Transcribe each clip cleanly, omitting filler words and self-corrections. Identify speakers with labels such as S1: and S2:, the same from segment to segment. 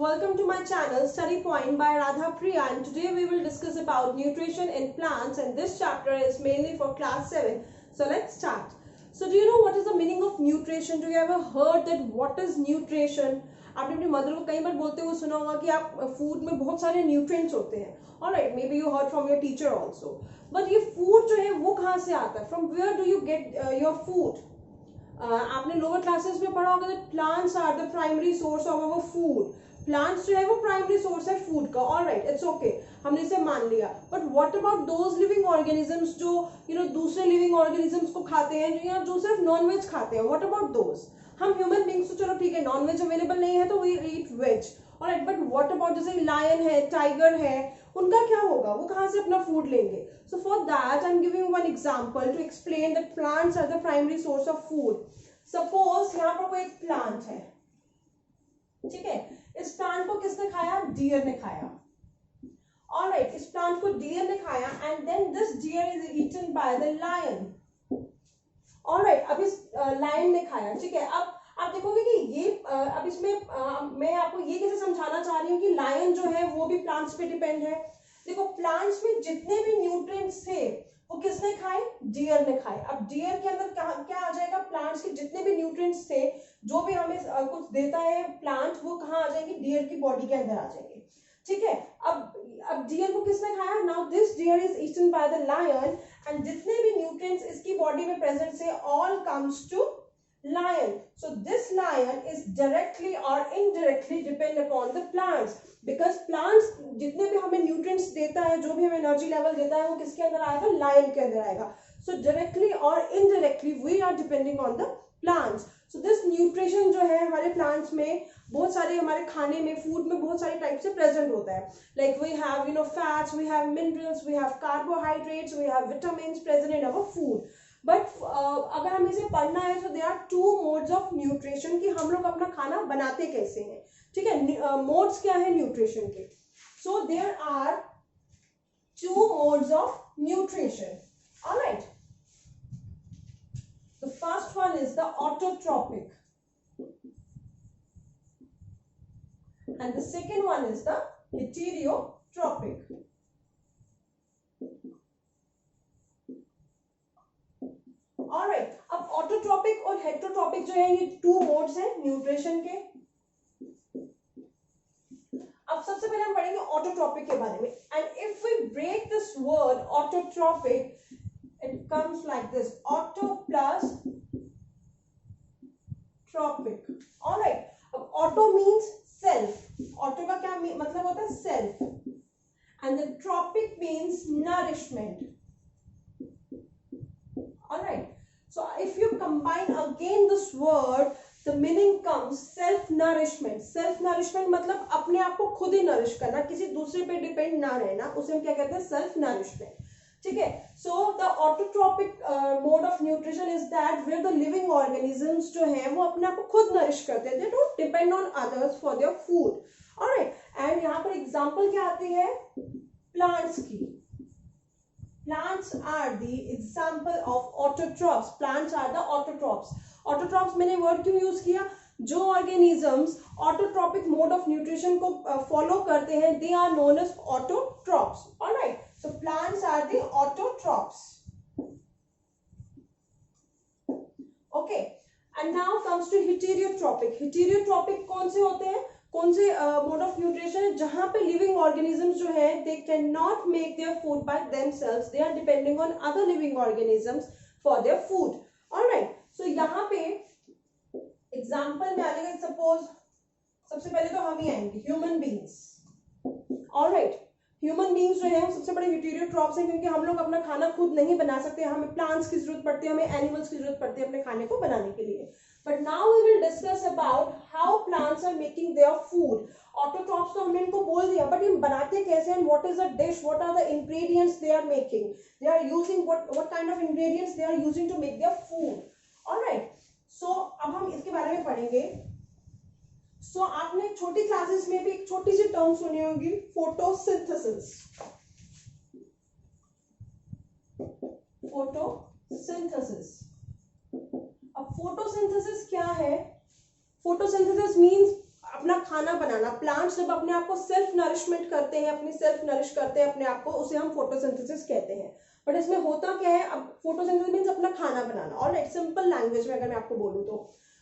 S1: welcome to my channel Study Point by Radha Priya, and today we will discuss about nutrition in plants, and this chapter is mainly for class 7. So let's start. So do you know what is the meaning of nutrition? Do you ever heard that what is nutrition? आपने अपनी mother को कई बार बोलते हुए सुना होगा कि आप फूड में बहुत सारे न्यूट्रिएंट्स होते हैं. Alright, maybe you heard from your teacher also. But ये फूड जो है वो कहाँ से आता है? From where do you get your food? आपने लोअर क्लासेस में पढ़ा होगा that plants are the primary source of our food. Plants जो है वो प्राइमरी सोर्स है फूड का. ऑलराइट, इट्स ओके, हमने इसे मान लिया. But what about those living organisms जो दूसरे लिविंग ऑर्गेनिजम्स को खाते हैं, जो सिर्फ नॉनवेज खाते हैं? What about those? हम ह्यूमन बींग्स तो चलो ठीक है, नॉनवेज अवेलेबल नहीं है तो we eat veg. Alright, but what about जैसे लायन है, टाइगर है, उनका क्या होगा? वो कहाँ से अपना फूड लेंगे? So for that I am giving one example to explain that plants are the primary source of food. Suppose यहाँ पर कोई एक प्लांट है, ठीक है. इस प्लांट को किसने खाया? डियर ने खाया. ऑलराइट, इस प्लांट को डियर ने खाया and then this deer is eaten by the lion. Alright, अब इस लायन ने खाया, ठीक है. अब आप देखोगे कि ये अब इसमें मैं आपको ये कैसे समझाना चाह रही हूँ कि लायन जो है वो भी प्लांट्स पे डिपेंड है. देखो, प्लांट्स में जितने भी न्यूट्रिएंट्स थे वो किसने खाए? डियर ने खाए. अब डियर के अंदर क्या आ जाएगा? प्लांट्स के जितने भी न्यूट्रिएंट्स थे, जो भी हमें कुछ देता है प्लांट, वो कहाँ आ जाएंगे? डियर की बॉडी के अंदर आ जाएंगे, ठीक है. अब डियर को किसने खाया? Now this deer is eaten by the lion and जितने भी न्यूट्रिएंट्स इसकी बॉडी में प्रेजेंट है all comes to lion. So this lion is directly or indirectly depend upon the plants, because plants जितने भी हमें nutrients देता है, जो भी हमें energy level देता है, वो किसके अंदर आएगा? lion के अंदर आएगा. So directly or indirectly we are depending on the plants. So this nutrition जो है हमारे plants में बहुत सारे, हमारे खाने में, फूड में बहुत सारे टाइप से प्रेजेंट होता है. Like we have fats, we have minerals, we have carbohydrates, we have vitamins present in our food. But अगर हमें इसे पढ़ना है तो there are two modes of nutrition, कि हम लोग अपना खाना बनाते कैसे हैं, ठीक है. मोड्स क्या है न्यूट्रिशन के? So there are two modes of nutrition. Alright, the first one is the autotrophic and the second one is the heterotrophic. Alright, अब ऑटोट्रॉपिक और हेटेरोट्रॉपिक जो है ये टू मोड्स हैं न्यूट्रिशन के. अब सबसे पहले हम पढ़ेंगे ऑटोट्रॉपिक के बारे में. And if we break this word autotrophic, it comes like this: auto plus trophic. Alright, अब ऑटो मींस सेल्फ. ऑटो का क्या मतलब होता है? Self. And the trophic means nourishment. Alright, so if you combine again this word, the meaning comes self-nourishment. Self-nourishment मतलब अपने आप को खुद ही नरिश करना, किसी दूसरे पे डिपेंड ना रहना, उसे हम क्या कहते हैं? सेल्फ-नरिशमेंट, ठीक है. So the autotrophic mode of nutrition is that where the living organisms जो हैं वो अपने आप को खुद नरिश करते हैं. They don't depend on others for their food. Alright, and यहाँ पर एग्जाम्पल क्या आती है? प्लांट्स की. Plants are the example of autotrophs. Plants are the autotrophs. Autotrophs मैंने word क्यों use किया? जो organisms autotrophic mode of nutrition को follow करते हैं, they are known as autotrophs. All right. So plants are the autotrophs. Okay. And now comes to heterotrophic. Heterotrophic कौन से होते हैं? कौन से मोड ऑफ न्यूट्रिशन है जहां पे लिविंग ऑर्गेनिजम्स जो है they can not make their food by themselves, they are depending on other living organisms for their food. Alright, so यहाँ पे एग्जांपल में आएगा, सपोज सबसे पहले तो हम ही आएंगे human beings. Alright, human beings जो है सबसे बड़े हेटेरोट्रॉप्स हैं, क्योंकि हम लोग अपना खाना खुद नहीं बना सकते. हमें प्लांट्स की जरूरत पड़ती है, हमें एनिमल्स की जरूरत पड़ती है अपने खाने को बनाने के लिए. But now we will discuss about how plants are making their food. Autotrophs तो हमने इनको बोल दिया, but ये बनाते कैसे? And what is the dish? What are the ingredients they are making? They are using what kind of ingredients they are using to make their food. All right. So अब हम इसके बारे में पढ़ेंगे. So आपने छोटी क्लासेस में भी एक छोटी सी टर्म सुनी होगी, फोटोसिंथेसिस. फोटोसिंथेसिस. अब फोटोसिंथेसिस क्या है? फोटोसिंथेसिस मींस अपना खाना बनाना, प्लांट्स जब अपने आप को सेल्फ नरिशमेंट करते हैं, अपनी सेल्फ नरिश करते हैं अपने आप को, उसे हम फोटोसिंथेसिस कहते हैं। बट इसमें होता क्या है, अब फोटोसिंथेसिस मींस अपना खाना बनाना। और एक सिंपल लैंग्वेज में अगर मैं आपको बोलूँ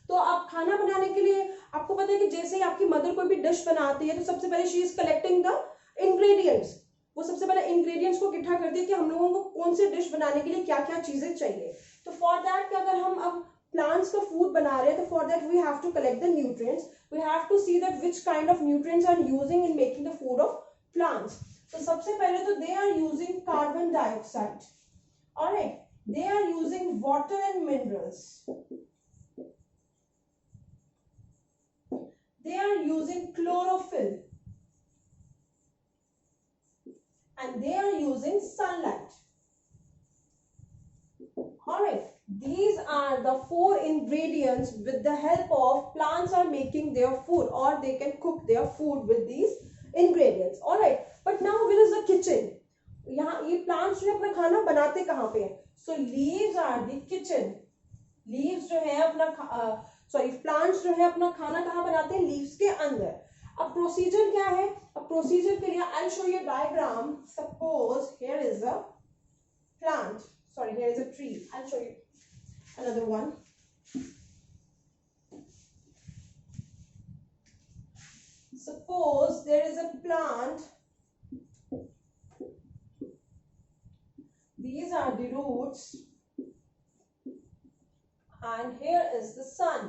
S1: तो आप खाना बनाने के लिए आपको पता है कि जैसे ही आपकी मदर कोई भी डिश बनाती है तो सबसे पहले she is collecting the ingredients, वो सबसे पहले इंग्रेडिएंट्स को इकट्ठा करती है कि हम लोगों को कौन से डिश बनाने के लिए क्या क्या चीजें चाहिए। तो फॉर दैट कि अगर हम अब प्लांट्स का फूड बना रहे हैं तो for that we have to collect the nutrients, we have to see that which kind of nutrients are using in making the food of plants. तो सबसे पहले तो they are using carbon dioxide, alright, they are using water and minerals, they are using chlorophyll, and they are using sunlight. All right, these are the 4 ingredients with the help of plants are making their food, or they can cook their food with these ingredients. All right, but now where is the kitchen? यहाँ ये plants जो अपना खाना बनाते कहाँ पे हैं? So leaves are the kitchen. Leaves जो है अपना प्लांट्स जो है अपना खाना कहाँ बनाते हैं? लीव्स के अंदर। अब प्रोसीजर क्या है? अब प्रोसीजर के लिए I show you diagram. Suppose here is a plant, sorry here is a tree, I show you another one. Suppose there is a plant, these are the roots, and here is the sun.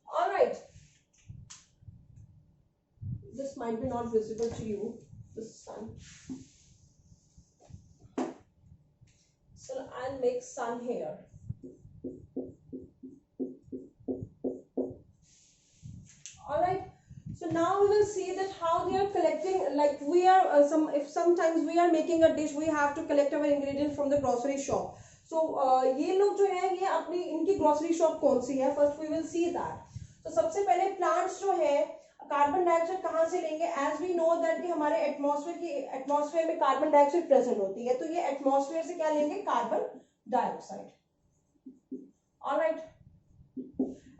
S1: All right, this might be not visible to you, the sun, so I'll make sun here. All right, so now we will see that how they are collecting, like we are if sometimes we are making a dish, we have to collect our ingredients from the grocery shop. So ये लोग जो है ये अपनी इनकी grocery shop कौन सी है? First we will see that. तो सबसे पहले प्लांट्स जो है कार्बन डाइऑक्साइड कहाँ से लेंगे? एज वी नो दैट कि हमारे एटमॉस्फेयर में कार्बन डाइऑक्साइड प्रेजेंट होती है, तो ये एटमॉस्फेयर से क्या लेंगे? Carbon dioxide. ऑलराइट,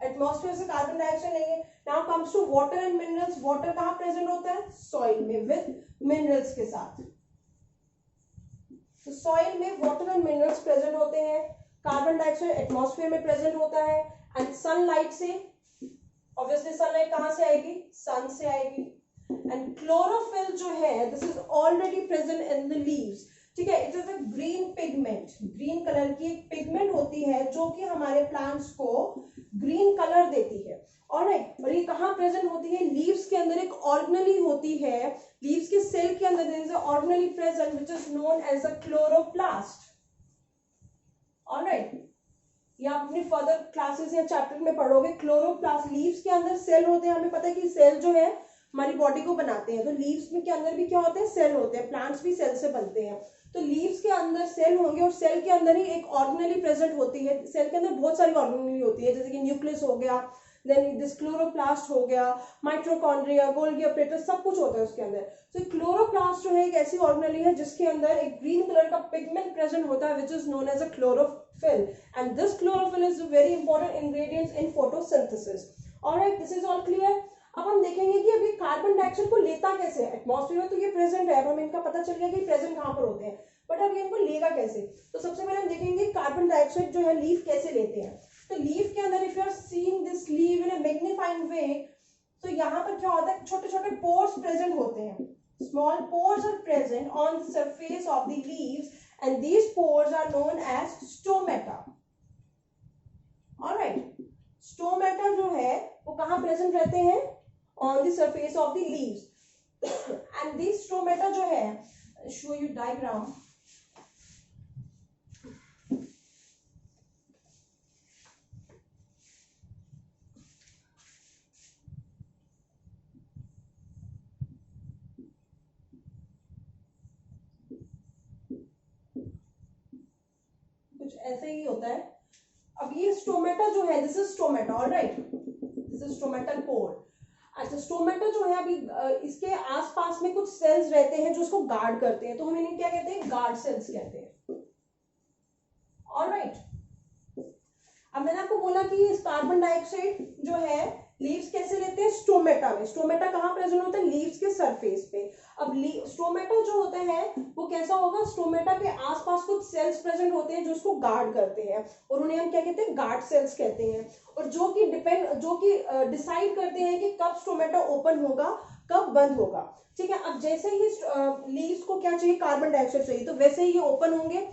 S1: एटमॉस्फेयर से कार्बन डाइऑक्साइड लेंगे। Now comes to water and minerals. Water कहाँ प्रेजेंट होता है? सॉइल में, विद मिनरल्स के साथ। तो सॉइल में वाटर एंड मिनरल्स प्रेजेंट होते हैं, कार्बन डाइऑक्साइड एटमॉस्फेयर में प्रेजेंट होता है, एंड सनलाइट से, ऑब्वियसली सनलाइट कहां से आएगी? सन से आएगी। एंड क्लोरोफिल जो है this is already present in the leaves, ठीक है। It is a green pigment, green colour की एक पिगमेंट होती है जो कि हमारे प्लांट्स को ग्रीन कलर देती है। ऑलराइट, और ये कहाँ प्रेजेंट होती है? लीव्स के अंदर एक ऑर्गेनेली होती है, लीव्स के सेल के अंदर there is a organelle present which is known as a chloroplast. Alright, ये आप अपनी फर्दर क्लासेस या चैप्टर में पढ़ोगे। क्लोरोप्लास्ट, लीव्स के अंदर सेल होते हैं। हमें पता है कि सेल जो है हमारी बॉडी को बनाते हैं, तो लीव्स में के अंदर भी क्या होते हैं? सेल होते हैं। प्लांट्स भी सेल से बनते हैं। तो लीव्स के अंदर सेल होंगे और सेल के अंदर ही एक ऑर्गेनेली प्रेजेंट होती है। सेल के अंदर बहुत सारी ऑर्गेनेली होती है, जैसे कि न्यूक्लियस हो गया, देन दिस क्लोरोप्लास्ट हो गया, माइटोकॉन्ड्रिया, गोल्गी अपरेटस, सब कुछ होता है उसके अंदर। तो क्लोरोप्लास्ट जो है एक ऐसी ऑर्गेनेली है जिसके अंदर एक ग्रीन कलर का पिगमेंट प्रेजेंट होता है which is known as a chlorophyll, and this chlorophyll is very important ingredients in photosynthesis. Alright, this is all clear. अब हम देखेंगे कि अभी कार्बन डाइऑक्साइड को लेता कैसे है? एटमॉस्फेयर में तो ये प्रेजेंट है, अब हमें इनका पता चल गया कि प्रेजेंट कहाँ पर होते हैं, बट अब ये इनको लेगा कैसे? तो सबसे पहले हम देखेंगे कार्बन डाइऑक्साइड जो है लीफ कैसे लेते हैं। तो लीफ के अंदर if you are seeing this leaf in a magnifying way, तो यहाँ पर क्या होता है? छोटे छोटे पोर्स प्रेजेंट होते हैं। Small pores are present on the surface of the leaves, and these pores are known as stomata. Alright, stomata जो है वो कहाँ प्रेजेंट रहते हैं? On the surface of the leaves. And this stomata जो है, शो यू डायग्राम। कुछ ऐसे ही होता है। अब ये स्टोमेटा जो है, this is stomata, alright, this is stomatal pore. अच्छा, स्टोमेटा जो है अभी इसके आसपास में कुछ सेल्स रहते हैं जो उसको गार्ड करते हैं, तो हम इन्हें क्या कहते हैं? गार्ड सेल्स कहते हैं। ऑलराइट, अब मैंने आपको बोला कि इस कार्बन डाइऑक्साइड जो है लीव्स कैसे लेते हैं, स्टोमेटा में। स्टोमेटा कहाँ प्रेजेंट होता है, लीव्स के सरफेस पे। अब स्टोमेटा जो होता है वो कैसा होगा, स्टोमेटा के आसपास कुछ सेल्स प्रेजेंट होते हैं जो उसको गार्ड करते हैं, और उन्हें हम क्या कहते हैं, गार्ड सेल्स कहते हैं, और जो कि डिसाइड करते हैं कि कब स्टोमेटा ओपन होगा, कब बंद होगा। ठीक है, अब जैसे ही लीव्स को क्या चाहिए, कार्बन डाइऑक्साइड चाहिए, तो वैसे ही ये ओपन होंगे।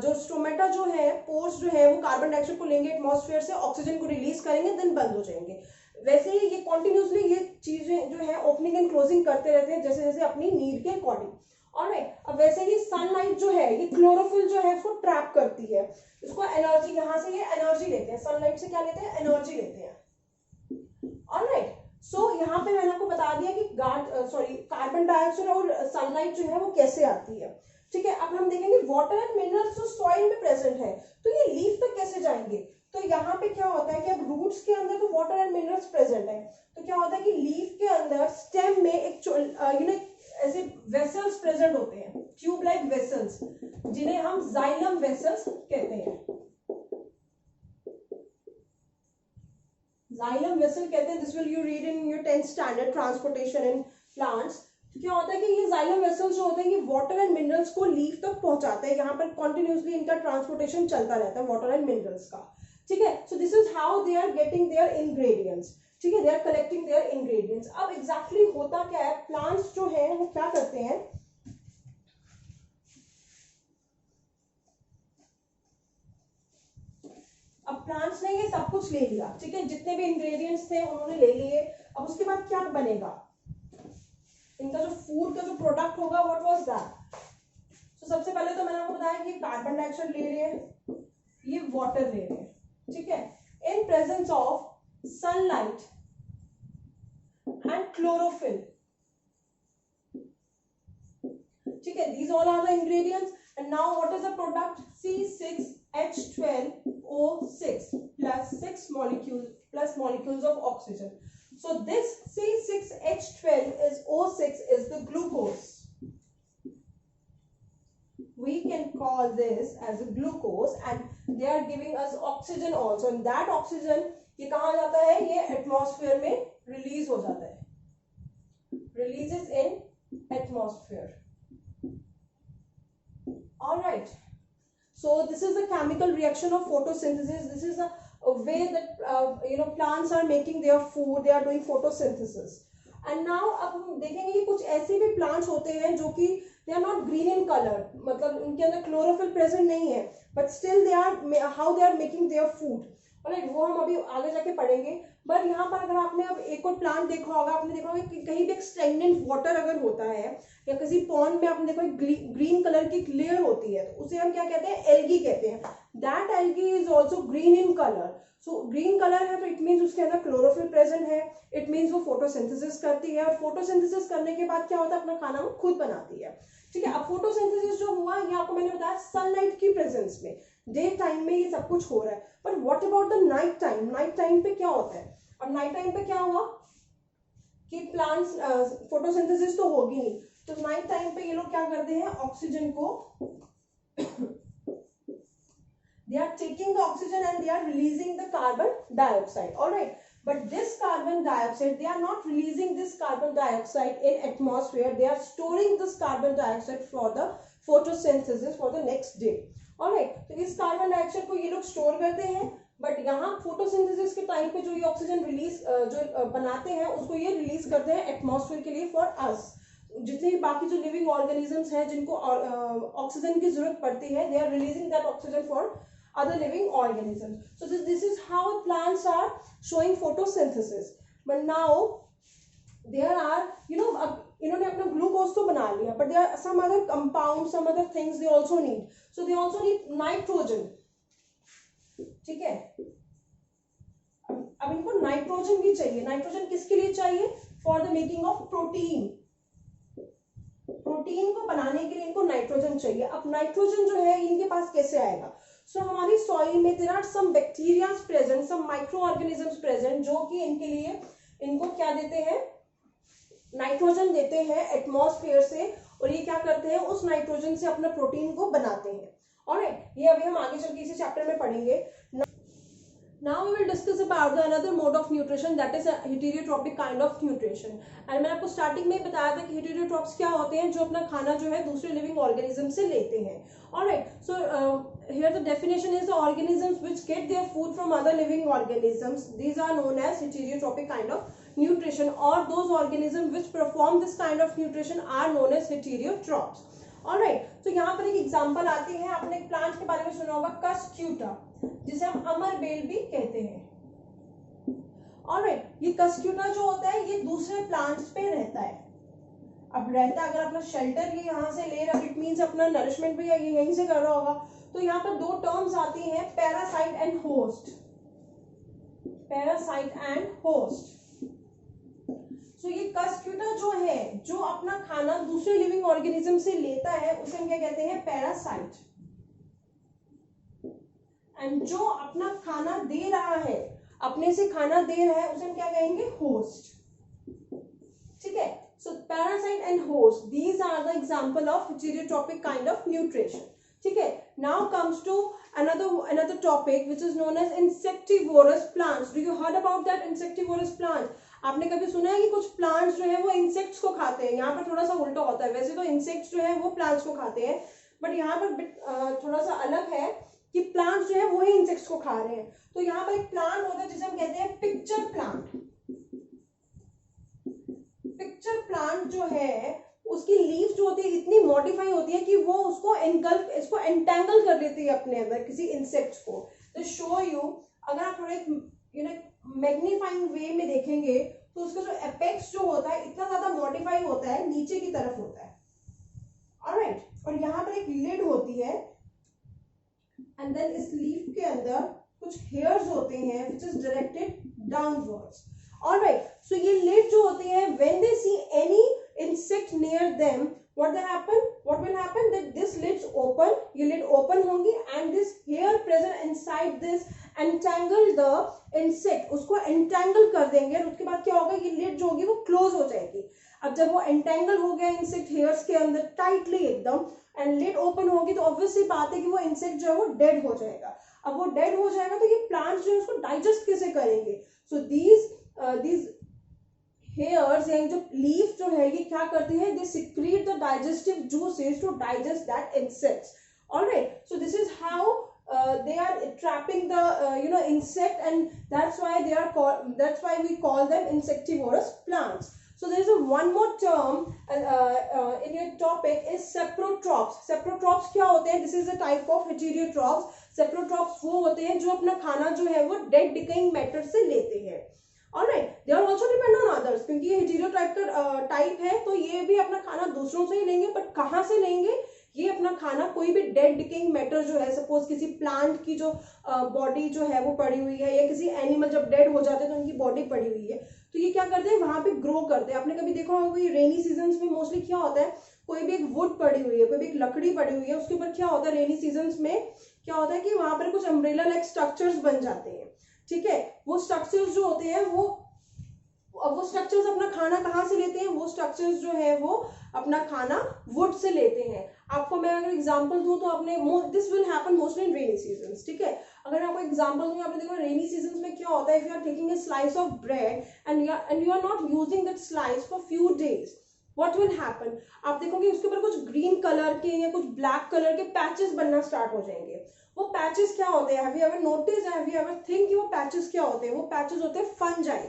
S1: जो स्टोमेटा जो है, पोर्स जो है, वो कार्बन डाइऑक्साइड को लेंगे एटमॉस्फेयर से, ऑक्सीजन को रिलीज करेंगे, देन बंद हो जाएंगे। वैसे ही ये कॉन्टिन्यूसली ये चीजें जो है ओपनिंग एंड क्लोजिंग करते रहते हैं, जैसे जैसे अपनी नीड के अकॉर्डिंग। ऑलराइट, अब वैसे ही सनलाइट जो है, ये क्लोरोफिल जो है उसको ट्रैप करती है, इसको एनर्जी, यहाँ से ये एनर्जी लेते हैं, सनलाइट से क्या लेते हैं, एनर्जी लेते हैं। ऑलराइट, सो यहाँ पे मैंने आपको बता दिया कि कार्बन डाइऑक्साइड और सनलाइट जो है वो कैसे आती है। ठीक है, अब हम देखेंगे वाटर एंड मिनरल्स जो सॉइल में प्रेजेंट है, तो ये लीफ तक कैसे जाएंगे। तो यहाँ पे क्या होता है कि अब रूट्स के अंदर तो वाटर एंड मिनरल्स प्रेजेंट है, तो क्या होता है कि लीफ के अंदर स्टेम में एक ऐसे वेसल्स प्रेजेंट होते हैं, ट्यूब लाइक वेसल्स, जिन्हें हम जाइलम वेसल्स कहते हैं। जाइलम वेसल कहते हैं, this will you read in your 10th standard, transportation in plants. क्या होता है कि ये जाइलम वेसल्स जो होते हैं, ये वाटर एंड मिनरल्स को लीफ तक पहुंचाते हैं, यहाँ पर कॉन्टिन्यूसली इनका ट्रांसपोर्टेशन चलता रहता है वाटर एंड मिनरल्स का। ठीक है, so this is how they are getting their ingredients. ठीक है, they are collecting their ingredients. अब एग्जैक्टली होता क्या है, प्लांट्स जो है वो क्या करते हैं, अब प्लांट्स ने ये सब कुछ ले लिया, ठीक है, जितने भी इंग्रेडिएंट्स थे उन्होंने ले लिए। अब उसके बाद क्या बनेगा, इनका जो फूड का जो प्रोडक्ट होगा, व्हाट वाज दैट। तो सबसे पहले तो मैंने आपको बताया कि कार्बन डाइऑक्साइड ले रहे हैं, ये वाटर ले रहे हैं, ठीक है, in presence of sunlight and chlorophyll. ठीक है, these all are the ingredients, and now what is the product, C6H12O6 plus 6 molecules of oxygen. So this C6H12 is O6 is the glucose. We can call this as a glucose, and they are giving us oxygen also, and that oxygen ये कहाँ जाता है, ये atmosphere में release हो जाता है, releases in atmosphere. All right, so this is the chemical reaction of photosynthesis. This is a way that plants are making their food, they are doing photosynthesis. And now अब हम देखेंगे कि कुछ ऐसे भी plants होते हैं जो कि they are not green in color, मतलब उनके अंदर chlorophyll present नहीं है, but still they are how they are making their food. Alright, वो हम अभी आगे जाके पढ़ेंगे। बट यहाँ पर अगर आपने अब एक और प्लांट देखा होगा, आपने देखा होगा कि कहीं भी एक स्टेगनेंट वाटर अगर होता है या किसी पॉन्ड में आपने देखा ग्रीन कलर की लेयर होती है, तो उसे हम क्या कहते हैं, एल्गी कहते हैं। That algae is also green in colour. So green colour है तो इट मीन्स उसके अंदर क्लोरोफिल प्रेजेंट है, इट मीन्स वो फोटोसिंथेसिस करती है, और फोटोसिंथेसिस करने के बाद क्या होता है, अपना खाना वो खुद बनाती है। ठीक है, अब फोटोसिंथेसिस जो हुआ ये आपको मैंने बताया सनलाइट की प्रेजेंस में, डे टाइम में ये सब कुछ हो रहा है। But what about the night time, night time पे क्या होता है। अब नाइट टाइम पे क्या हुआ कि प्लांट्स फोटोसिंथेसिस तो होगी नहीं, तो नाइट टाइम पे ये लोग क्या करते हैं, ऑक्सीजन को they are taking the oxygen and they are releasing the carbon dioxide. All right, but this carbon dioxide, they are not releasing this carbon dioxide in atmosphere, they are storing this carbon dioxide for the photosynthesis for the next day. All right, तो इस carbon dioxide को ये लोग store करते हैं, but यहाँ photosynthesis के time पे जो ये ऑक्सीजन रिलीज जो बनाते हैं उसको ये रिलीज करते हैं एटमॉस्फेयर के लिए फॉर अस। जितने भी बाकी जो लिविंग ऑर्गेनिजम्स हैं जिनको ऑक्सीजन की जरूरत पड़ती है, they are releasing that oxygen for other living organisms. So this is how plants are showing photosynthesis. But now there are, इन्होंने अपना ग्लूकोज तो बना लिया, but there are some other compounds, some other things they also need. So they also need nitrogen. ठीक है, अब इनको nitrogen भी चाहिए। नाइट्रोजन किसके लिए चाहिए, for the making of protein. Protein को बनाने के लिए इनको नाइट्रोजन चाहिए। अब नाइट्रोजन जो है इनके पास कैसे आएगा, सो हमारी सॉइल में there are some bacteria present, some micro organisms present, जो कि इनके लिए इनको क्या देते हैं, नाइट्रोजन देते हैं एटमॉस्फेयर से, और ये क्या करते हैं, उस नाइट्रोजन से अपना प्रोटीन को बनाते हैं। ऑलराइट, ये अभी हम आगे चल के इसी चैप्टर में पढ़ेंगे। Now we will discuss about the another mode of nutrition, that is a heterotrophic kind of nutrition. And मैंने आपको स्टार्टिंग में ही बताया था कि heterotrophs क्या होते हैं, जो अपना खाना जो है दूसरे लिविंग ऑर्गेनिज्म से लेते हैं. Alright, so here the definition is the organisms which get their food from other living organisms. These are known as heterotrophic kind of nutrition, or those organisms which perform this kind of nutrition are known as heterotrophs. Alright, तो यहाँ पर एक example आती है. आपने एक plant के बारे में सुना होगा, कस्क्यूटा, जिसे हम अमरबेल भी कहते हैं. ऑलराइट, ये कस्क्यूटा जो होता है ये दूसरे प्लांट्स पे रहता है. अब रहता है, अगर अपना शेल्टर ये यहाँ से ले रहा है, इट मींस अपना नरिशमेंट भी ये यहीं से कर रहा होगा. तो यहाँ पर दो टर्म्स आती हैं, parasite and host. Parasite and host. तो ये कस्क्यूटा जो है, जो अपना खाना दूसरे लिविंग ऑर्गेनिज्म से लेता है, उसे हम क्या कहते हैं, पैरासाइट. एंड जो अपना खाना दे रहा है, अपने से खाना दे रहा है, उसे हम क्या कहेंगे, होस्ट. ठीक है. So parasite and host, these are the example of heterotrophic kind of nutrition. ठीक है. Now comes to another topic which is known as insectivorous plants. Do you heard about that insectivorous plant? आपने कभी सुना है कि कुछ plants जो है वो इंसेक्ट्स को खाते हैं? यहाँ पर थोड़ा सा उल्टा होता है. वैसे तो इंसेक्ट्स जो है वो प्लांट्स को खाते हैं, बट यहाँ पर थोड़ा सा अलग है कि प्लांट्स जो है वो ही इंसेक्ट्स को खा रहे हैं. तो यहाँ पर एक प्लांट होता है जिसे हम कहते हैं पिक्चर प्लांट. पिक्चर प्लांट जो है उसकी लीफ जो होती है इतनी मॉडिफाई होती है कि वो उसको इसको एंटेंगल कर लेती है अपने अंदर किसी इंसेक्ट को. तो शो यू, अगर आप थोड़े मैग्नीफाइंग वे में देखेंगे तो उसका जो एपेक्स जो होता है इतना ज्यादा मॉडिफाई होता है, नीचे की तरफ होता है. ऑलराइट, और यहाँ पर एक लिड होती है, एंड देन इस लीफ के अंदर कुछ हेयर्स होते हैं which is directed downwards. Alright, so ये lid जो होती है, when they see any insect near them, what will happen that this lids open, ये lid open होंगी, and this hair present inside this entangle the insect, उसको entangle कर देंगे, और उसके बाद क्या होगा, ये lid जो होगी वो close हो जाएगी. अब जब वो entangle हो गया insect hairs के अंदर tightly एकदम, एंड लिड ओपन होगी, तो ऑब्वियसली बात है कि वो इंसेक्ट जो है वो डेड हो जाएगा. अब वो डेड हो जाएगा तो ये प्लांट्स जो है उसको डाइजेस्ट कैसे करेंगे? सो दीज हेयर्स यानी जो लीफ जो है ये क्या करती है, they secrete the digestive juices to digest that insects. Alright, so this is how they are trapping the insect, and that's why we call them insectivorous plants. So there is one more term in your topic is saprotrophs. Saprotrophs क्या होते हैं? This is a type of heterotrophs. Saprotrophs वो होते हैं जो अपना खाना जो है वो dead decaying matter से लेते हैं. Alright, they are also depend on others, क्योंकि ये heterotype का टाइप है, तो ये भी अपना खाना दूसरों से ही लेंगे, बट कहाँ से लेंगे? ये अपना खाना कोई भी डेड डिकेइंग मैटर जो है, सपोज किसी प्लांट की जो बॉडी जो है वो पड़ी हुई है, या किसी एनिमल जब डेड हो जाते हैं तो उनकी बॉडी पड़ी हुई है, तो ये क्या करते हैं, वहां पे ग्रो करते हैं. आपने कभी देखा होगा रेनी सीजन्स में मोस्टली क्या होता है, कोई भी एक वुड पड़ी हुई है, कोई भी एक लकड़ी पड़ी हुई है, उसके ऊपर क्या होता है, रेनी सीजन्स में क्या होता है कि वहां पर कुछ अम्ब्रेला लाइक स्ट्रक्चर्स बन जाते हैं. ठीक है, वो स्ट्रक्चर्स जो होते हैं वो स्ट्रक्चर्स अपना खाना कहाँ से लेते हैं? वो स्ट्रक्चर्स जो है वो अपना खाना वुड से लेते हैं. आपको मैं अगर एग्जांपल दूं तो आपने this will happen mostly in rainy seasons. ठीक है, अगर आपको एग्जांपल दूं, आपने देखो रेनी सीजन्स में क्या होता है, if you are taking a slice of bread and you are not using that slice for few days, what will happen? आप देखोगे उसके ऊपर कुछ ग्रीन कलर के या कुछ ब्लैक कलर के पैचेस बनना स्टार्ट हो जाएंगे. वो पैचेस क्या होते हैं? Have you ever notice, have you ever think कि वो पैचेस क्या होते हैं? वो पैचेस होते हैं फंजाई.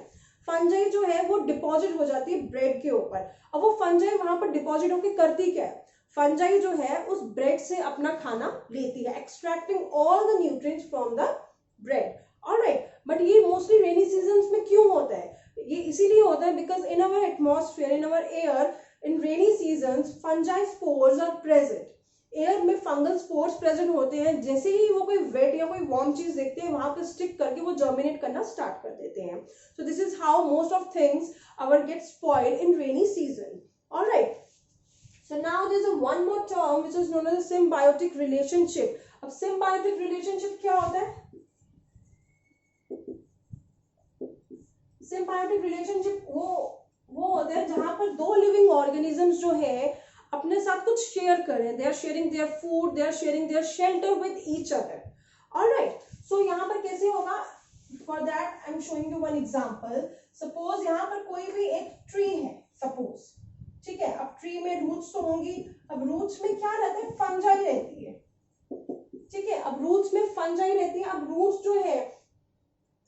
S1: फंजाई जो है वो डिपॉजिट हो जाती है ब्रेड के ऊपर. अब वो फंजाई वहां पर डिपॉजिट होकर करती क्या है? फंजाई जो है उस ब्रेड से अपना खाना लेती है, extracting all the nutrients from the bread. Alright, but ये मोस्टली रेनी सीजन्स में क्यों होता है? ये इसीलिए होता है because in our atmosphere, in our air, in rainy seasons fungi spores are present. Air में फंगल स्पोर्स प्रेजेंट होते हैं. जैसे ही वो कोई वेट या कोई वार्म चीज देखते हैं वहां पर स्टिक करके वो जर्मिनेट करना स्टार्ट कर देते हैं. So this is how most of things our get spoiled in rainy season. Alright, so now there's a one more term which is known as a symbiotic relationship. अब symbiotic relationship क्या होता है? symbiotic relationship वो होता है जहां पर दो लिविंग ऑर्गेनिजम्स जो है अपने साथ कुछ शेयर करें. They are sharing their food, they are sharing their shelter with each other. Alright, so यहाँ पर कैसे होगा? For that I am showing you one example. Suppose यहाँ पर कोई भी एक ट्री है सपोज, ठीक है. अब ट्री में रूट्स तो होंगी. अब रूट्स में क्या रहता है, फंजाई रहती है, ठीक है. अब रूट्स में फंजाई रहती है. अब रूट्स जो है,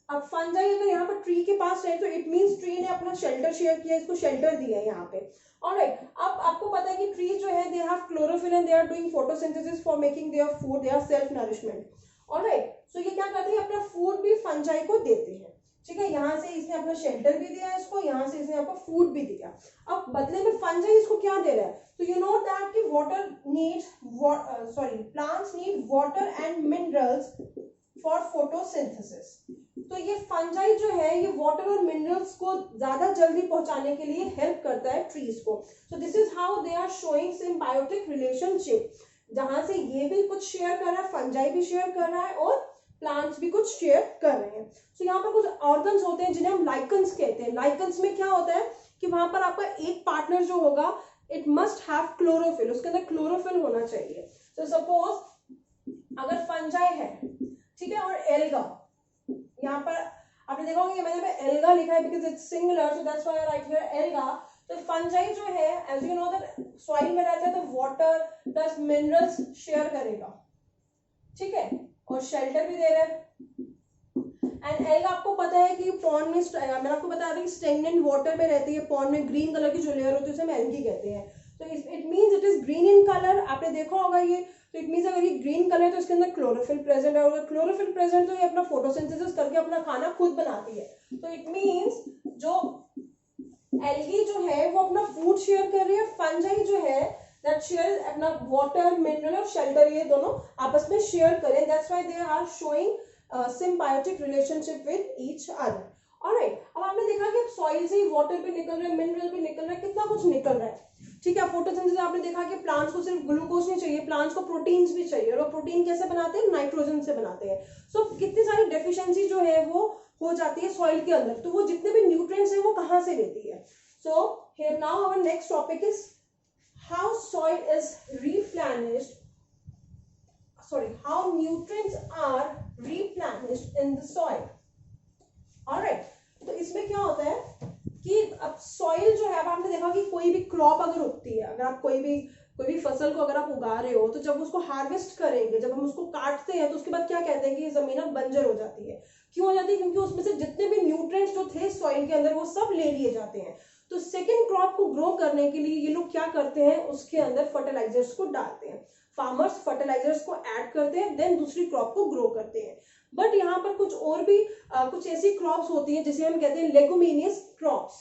S1: अब फंजाई अगर यहाँ पर ट्री के पास है तो इट मींस ट्री ने अपना शेल्टर शेयर किया, इसको शेल्टर दिया है यहाँ पे. ऑलराइट. अब आपको पता है कि ट्री जो है they have chlorophyll and they are doing photosynthesis for making their food, they are self nourishment. Alright. So ये क्या करते हैं, अपना फूड भी फंजाई को देते हैं, ठीक है. यहाँ से इसने अपना शेल्टर भी दिया इसको, यहाँ से इसने आपको फूड भी दिया. अब बदले में फंजाई इसको क्या दे रहा है, तो यू नो दैट कि water needs, plants need water and minerals for photosynthesis. तो ये फंजाई जो है ये वाटर और मिनरल्स को ज्यादा जल्दी पहुंचाने के लिए हेल्प करता है ट्रीज को. So this is how they are showing symbiotic relationship, जहां से ये भी कुछ शेयर कर रहा है, फंजाई भी शेयर कर रहा है और प्लांट्स भी कुछ शेयर कर रहे हैं. सो यहाँ पर कुछ ऑर्गन्स होते हैं जिन्हें हम लाइकन्स कहते हैं. लाइकन्स में क्या होता है कि वहां पर आपका एक पार्टनर जो होगा इट मस्ट हैव क्लोरोफिल, उसके अंदर क्लोरोफिल होना चाहिए. सो सपोज अगर फंजाई है, ठीक है, और एल्गा, यहाँ पर आपने देखा होगा कि मैंने यहाँ पे एल्गा लिखा है because it's singular, so that's why I write here alga. तो फंजाई जो है as you know that soil में रहता है तो वाटर प्लस मिनरल्स शेयर करेगा, ठीक है, और शेल्टर भी दे रहा है. एंड एल्गा आपको पता है कि पॉन्ड में, मैंने आपको बताया था कि स्टेग्नेंट वाटर में रहती है, पॉन्ड में ग्रीन कलर की जो लेयर होती है उसे हम एल्गी कहते हैं. तो it means it is green in colour, आपने देखा होगा ये. तो इट मींस अगर ये ग्रीन कलर है तो इसके अंदर क्लोरोफिल प्रेजेंट है, और क्लोरोफिल प्रेजेंट तो ये अपना फोटोसिंथेसिस करके अपना खाना खुद बनाती है. तो इट मींस जो एल्गी जो है वो अपना फूड शेयर कर रही है, फंजाई जो है दैट शेयर अपना वाटर, मिनरल और शेल्टर, ये दोनों आपस में शेयर करें. That's why they are showing symbiotic relationship with each other. Alright. अब आपने देखा कि सॉइल से ही वाटर भी निकल रहा है, मिनरल भी निकल रहा है, कितना कुछ निकल रहा है, ठीक है. फोटोसिंथेसिस आपने देखा कि प्लांट्स को सिर्फ ग्लूकोज नहीं चाहिए, प्लांट्स को प्रोटीन्स भी चाहिए, और प्रोटीन कैसे बनाते हैं, नाइट्रोजन से बनाते हैं. सो कितनी सारी डेफिशिएंसी जो है वो हो जाती है सॉइल के अंदर. तो वो जितने भी न्यूट्रिएंट्स हैं वो कहाँ से लेती है. So here now our next topic is how soil is replenished, how nutrients are replenished in the soil. Alright. तो इसमें क्या होता है कि अब सॉइल जो है, अब आपने देखा कि कोई भी क्रॉप अगर उगती है, अगर आप कोई भी फसल को अगर आप उगा रहे हो, तो जब उसको हार्वेस्ट करेंगे, जब हम उसको काटते हैं तो उसके बाद क्या कहते हैं कि ये जमीन अब बंजर हो जाती है. क्यों हो जाती है, क्योंकि उसमें से जितने भी न्यूट्रिएंट्स जो थे सॉइल के अंदर वो सब ले लिए जाते हैं. तो सेकेंड क्रॉप को ग्रो करने के लिए ये लोग क्या करते हैं, उसके अंदर फर्टिलाइजर्स को डालते हैं. फार्मर्स फर्टिलाइजर्स को ऐड करते हैं, देन दूसरी क्रॉप को ग्रो करते हैं. बट यहाँ पर कुछ और भी कुछ ऐसी क्रॉप्स होती हैं जिसे हम कहते हैं लेगुमिनियस क्रॉप्स.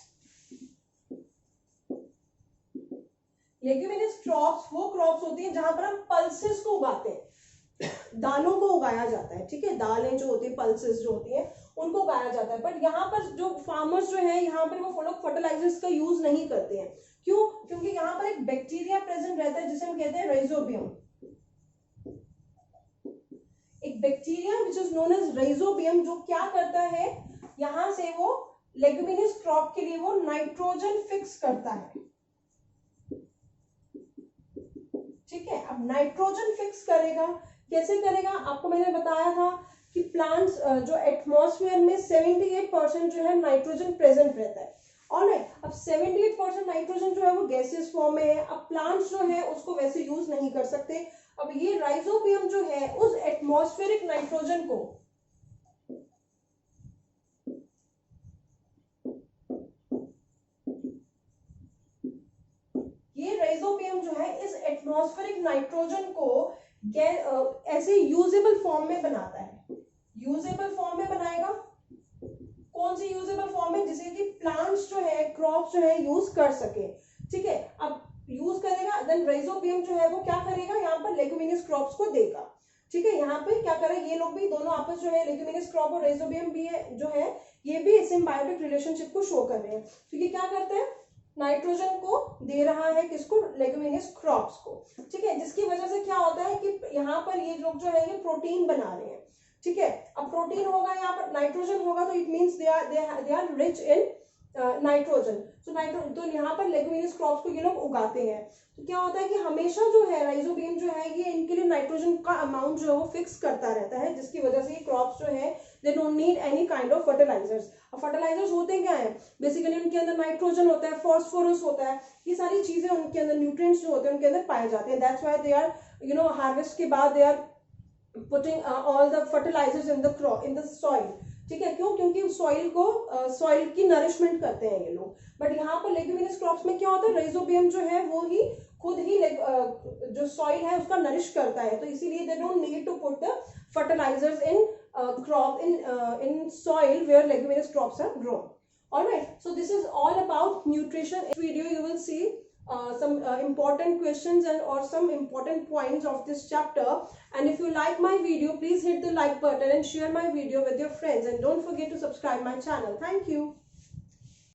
S1: लेगुमिनियस क्रॉप्स वो क्रॉप्स होती हैं जहां पर हम पल्सेस को उगाते हैं, दालों को उगाया जाता है, ठीक है. दालें जो होती है, पल्सेस जो होती हैं, उनको उगाया जाता है. बट यहाँ पर जो फार्मर्स जो है, यहाँ पर वो लोग फर्टिलाइजर्स का यूज नहीं करते हैं. क्यों, क्योंकि यहाँ पर एक बैक्टीरिया प्रेजेंट रहता है जिसे हम कहते हैं राइजोबियम. एक bacteria which is known as rhizobium, जो क्या करता है, यहां से वो लेगुमिनियस क्रॉप के लिए वो नाइट्रोजन फिक्स करता है, ठीक है. अब नाइट्रोजन फिक्स करेगा, कैसे करेगा, आपको मैंने बताया था कि प्लांट्स जो एटमॉस्फेयर में 78% जो है नाइट्रोजन प्रेजेंट रहता है. ऑलराइट. अब 78% नाइट्रोजन जो है वो गैसेस फॉर्म में है. अब प्लांट्स जो है उसको वैसे यूज नहीं कर सकते. अब ये राइजोबियम जो है उस एटमॉस्फेरिक नाइट्रोजन को इस एटमॉस्फेरिक नाइट्रोजन को ऐसे यूजेबल फॉर्म में बनाता है. यूजेबल फॉर्म में बनाएगा, कौन सी यूजेबल फॉर्म में, जिसे कि प्लांट्स जो है, क्रॉप्स जो है यूज कर सके, ठीक है. अब यूज करेगा, देन राइजोबियम जो है वो क्या करेगा, यहाँ पर लेगुमिनियस क्रॉप्स को देगा, ठीक है. यहाँ पे क्या करेगा, ये लोग भी दोनों आपस जो है, लेगुमिनियस क्रॉप और राइजोबियम भी है जो है, ये भी सिम्बायोटिक रिलेशनशिप को शो कर रहे हैं. तो ये क्या करते हैं, नाइट्रोजन को दे रहा है, किसको, लेगुमिनियस क्रॉप्स को, ठीक है. जिसकी वजह से क्या होता है कि यहाँ पर ये लोग जो है ये प्रोटीन बना रहे हैं, ठीक है. अब प्रोटीन होगा, यहाँ पर नाइट्रोजन होगा, तो it means they are rich in nitrogen. तो यहाँ पर लेगुमिनियस क्रॉप्स को ये लोग उगाते हैं. तो क्या होता है कि हमेशा जो है राइजोबियम जो है ये इनके लिए नाइट्रोजन का अमाउंट जो है वो फिक्स करता रहता है, जिसकी वजह से ये क्रॉप्स जो है they don't need any kind of fertilisers. अब फर्टिलाइजर्स होते क्या है, बेसिकली उनके अंदर नाइट्रोजन होता है, फॉस्फोरस होता है, ये सारी चीजें उनके अंदर, न्यूट्रिएंट्स जो होते हैं उनके अंदर पाए जाते हैं। That's why they are harvest के बाद they are putting all the fertilisers in the soil. ठीक है, क्यों? क्योंकि सॉइल को सॉइल की नरिशमेंट करते हैं ये लोग। बट यहाँ पर लेग्यूमिनस क्रॉप्स में क्या होता है, राइजोबियम जो है वो ही खुद ही जो सॉइल है उसका नरिश करता है, तो इसीलिए they don't need to put the fertilisers in crop in soil where leguminous crops are grown. All right, so this is all about nutrition. In this video you will see some important questions and or some important points of this chapter. And if you like my video, please hit the like button and share my video with your friends, and don't forget to subscribe my channel. Thank you.